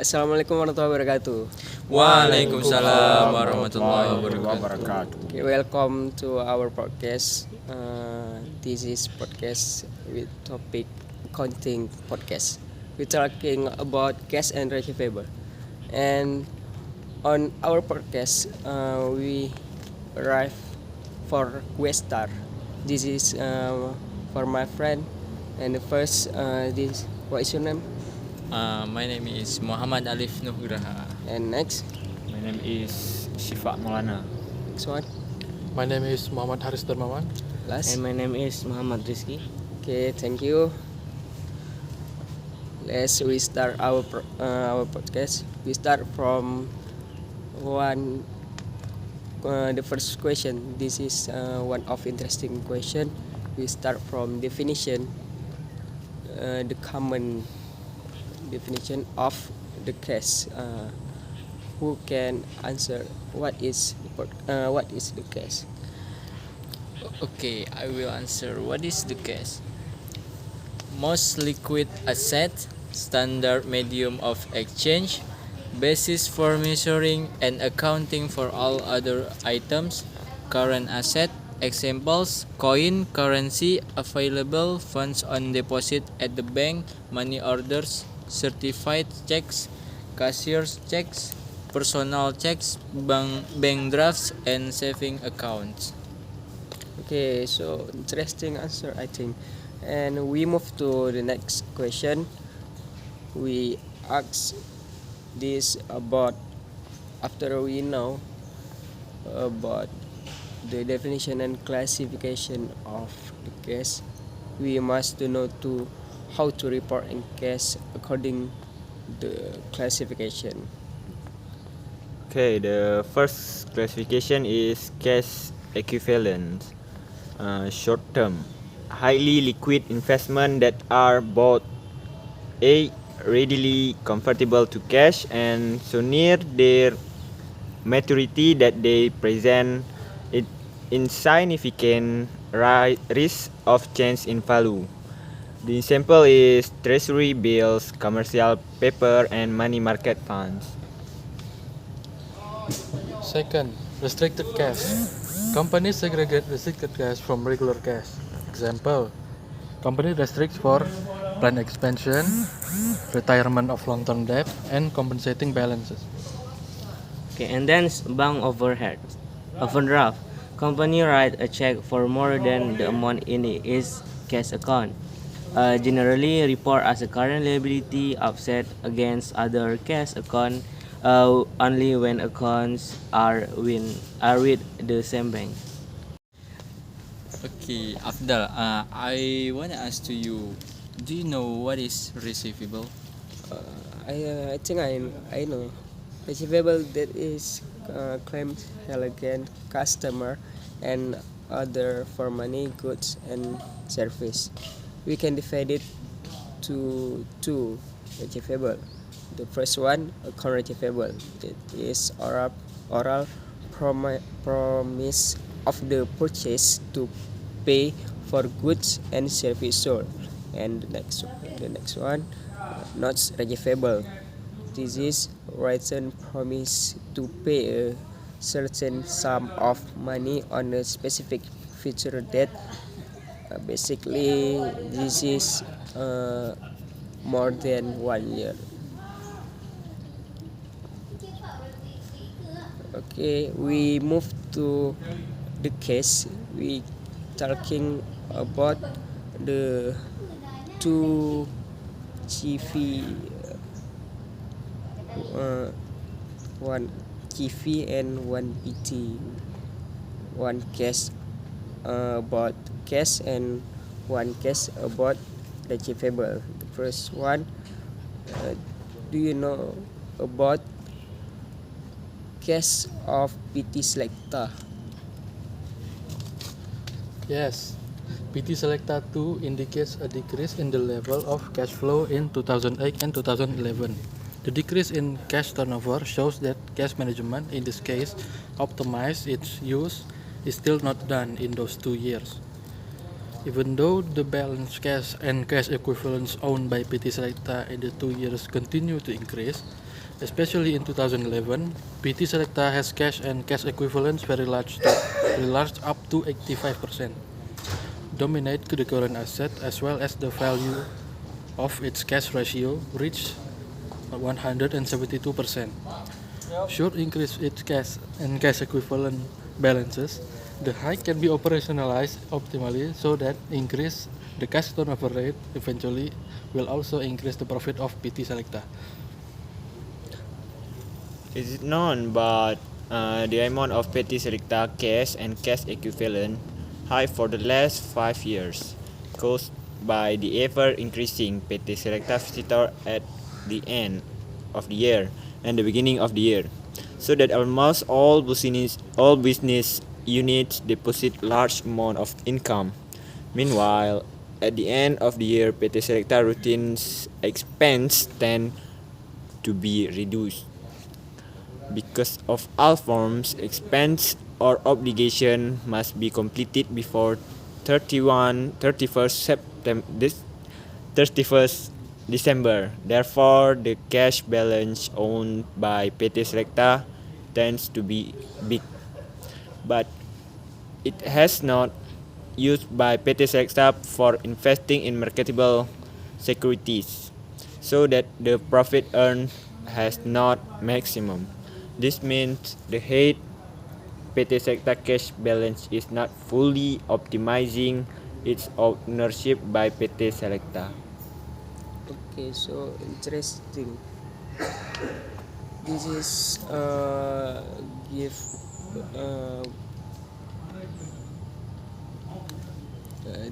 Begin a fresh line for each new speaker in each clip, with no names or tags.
Assalamualaikum warahmatullahi wabarakatuh.
Waalaikumsalam warahmatullahi wabarakatuh.
Okay, welcome to our podcast. This is podcast with topic accounting podcast. We're talking about cash and receivable. And on our podcast, we arrive for Questar. This is for my friend. And the first, this what is your name?
My name is Muhammad Alif Nugraha.
And next,
My name is Syifa maulana.
next one,
My name is Muhammad Haris Darmawan.
last.
And my name is Muhammad Rizky.
Okay, thank you. Let's restart our podcast. We start from one. The first question. This is one of interesting question. We start from definition. The common definition of the cash. Who can answer what is the cash?
Okay, I will answer. What is the cash? Most liquid asset, standard medium of exchange, basis for measuring and accounting for all other items, current asset, examples, coin, currency, available, funds on deposit at the bank, money orders, certified checks, cashier's checks, personal checks, bank drafts, and saving accounts.
Okay, so interesting answer, I think. And we move to the next question. We ask this about after we know about the definition and classification of the cash, we must know to how to report in cash according the classification.
Okay, the first classification is cash equivalent, short term, highly liquid investment that are both A, readily convertible to cash, and so near their maturity that they present it insignificant risk of change in value. The example is treasury bills, commercial paper, and money market funds.
Second, restricted cash. Companies segregate restricted cash from regular cash. Example, company restricts for planned expansion, retirement of long-term debt, and compensating balances.
Okay, and then bank overdraft. Company write a check for more than the amount in its cash account. Generally report as a current liability offset against other cash account only when accounts are with the same bank.
Okay, Afdhal, I wanna ask to you, do you know what is receivable?
I think I know. Receivable that is claimed held against customer and other for money, goods, and service. We can divide it to two receivable. The first one, account receivable. It is oral promise of the purchase to pay for goods and service sold. And the next one, notes receivable. This is written promise to pay a certain sum of money on a specific future date. Basically, this is more than 1 year. Okay, we move to the case. We talking about the two CV, one CV and one PT. One case about cash and one case about receivable. The first one, do you know about case of PT Selecta?
Yes, PT Selecta 2 indicates a decrease in the level of cash flow in 2008 and 2011. The decrease in cash turnover shows that cash management, in this case, optimized its use, is still not done in those 2 years. Even though the balance cash and cash equivalents owned by PT Selecta in the 2 years continue to increase, Especially in 2011, PT Selecta has cash and cash equivalents very large up to 85%. Dominate the current asset as well as the value of its cash ratio reached 172%. Should increase its cash and cash equivalent balances, the hike can be operationalized optimally so that increase the cash turnover rate eventually will also increase the profit of PT Selecta.
Is it known but the amount of PT Selecta cash and cash equivalent high for the last 5 years, caused by the ever increasing PT Selecta visitor at the end of the year and the beginning of the year, so that almost all business units deposit large amount of income. Meanwhile, at the end of the year, PT Selecta routines expense tend to be reduced. Because of all forms, expense or obligation must be completed before 31st September 31st December. Therefore, the cash balance owned by PT Selecta tends to be big, but it has not used by PT Selecta for investing in marketable securities, so that the profit earned has not maximum. This means the head PT Selecta cash balance is not fully optimizing its ownership by PT Selecta.
Okay, so interesting. This is give uh,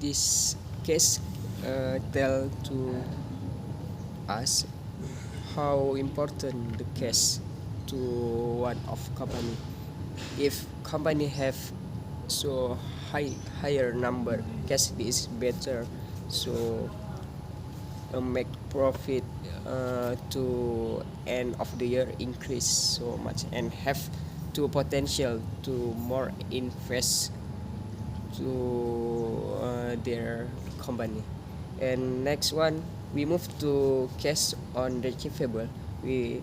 this case tell to us how important the cash to one of company. If company have so higher number, cash is better, so make profit to end of the year increase so much and have to potential to more invest to their company. And next one, we move to cash on the receivable. We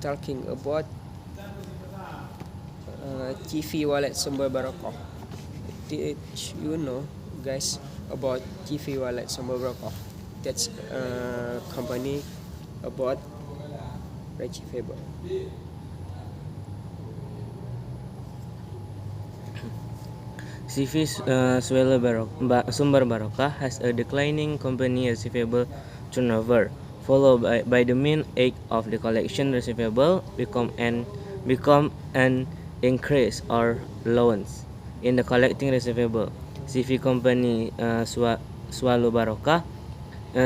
talking about TV wallet sumber barokah. Did you know, guys, about TV wallet sumber barokah? That's a company about receivable.
CV's Sumber Barokah has a declining company receivable turnover, followed by the mean age of the collection receivable become an increase or loans in the collecting receivable. CV company Swallow Barokah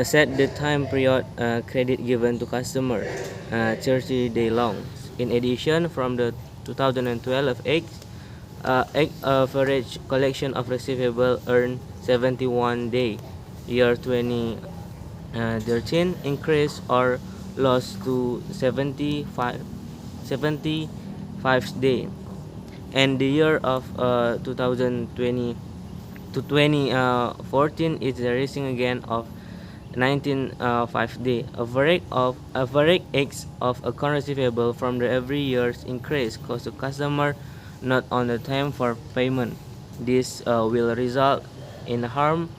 set the time period credit given to customer 30-day loans. In addition, from the 2012 average collection of receivable earned 71 day. Year 2013 increased or lost to 75 day. And the year of 2020 to 2014 is rising again of 19.5 day. Average age of account receivable from the every year's increase cause the customer not on the time for payment. This will result in harm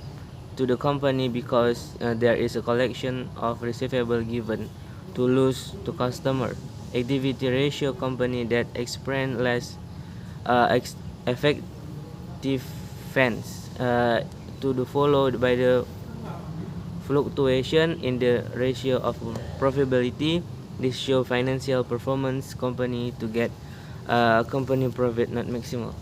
to the company because there is a collection of receivable given to lose to customer. Activity ratio company that experience less effective fence to the followed by the fluctuation in the ratio of profitability. This show financial performance company to get company profit not maximal.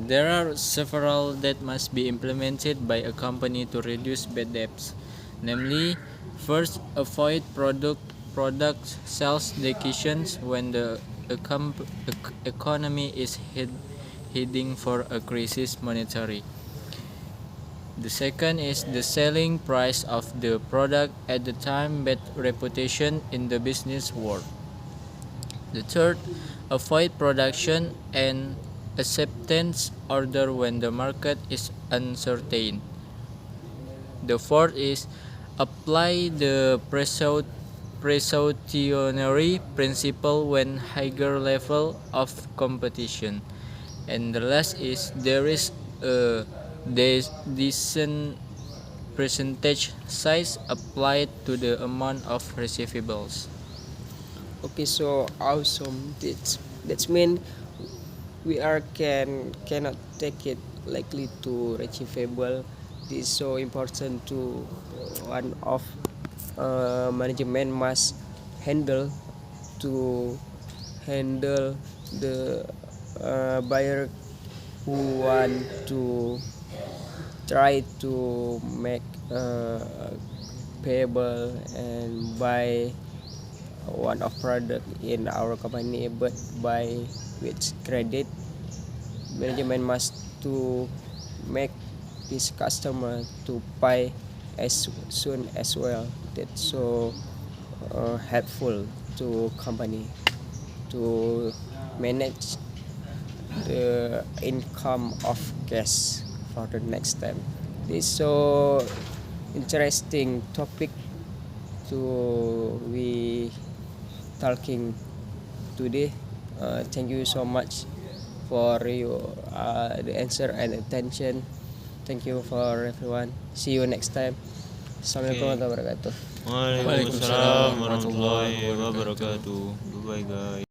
There are several that must be implemented by a company to reduce bad debts. Namely, first, avoid product sales decisions when the economy is heading for a crisis monetary. The second is the selling price of the product at the time bad reputation in the business world. The third, avoid production and acceptance order when the market is uncertain. The fourth is apply the precautionary principle when higher level of competition. And the last is there is a decent percentage size applied to the amount of receivables.
Okay, so awesome. That's mean we are cannot take it likely to receivable. This is so important to one of management must handle to handle the buyer who want to try to make payable and buy one of product in our company but buy with credit. Management must to make this customer to buy as soon as well. That's so helpful to company to manage the income of cash for the next time. This is so interesting topic to we talking today. Thank you so much for your the answer and attention. Thank you for everyone. See you next time. Assalamualaikum warahmatullahi wabarakatuh.
Waalaikumsalam warahmatullahi wabarakatuh. Bye bye guys.